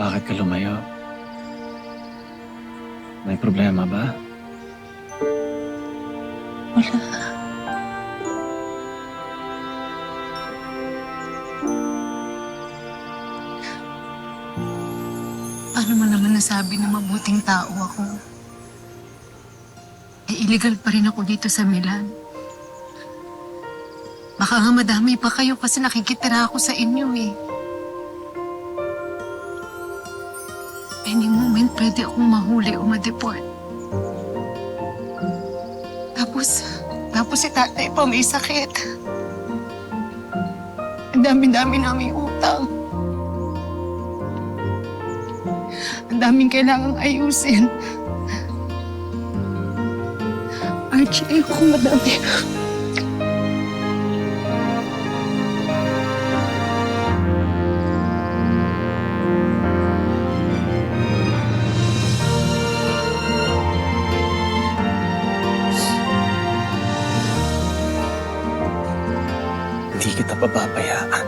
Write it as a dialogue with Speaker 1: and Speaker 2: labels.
Speaker 1: Bakit ka lumayo? May problema ba?
Speaker 2: Wala. Paano mo naman nasabi na mabuting tao ako? Illegal pa rin ako dito sa Milan. Baka nga madami pa kayo kasi nakikitira ako sa inyo eh. Any moment pwede akong mahuli o ma-deport. Tapos si tatay pa may sakit. Ang dami-dami naming utang. Ang daming kailangang ayusin. Archie, ayoko madami.
Speaker 1: Hindi kita pababayaan.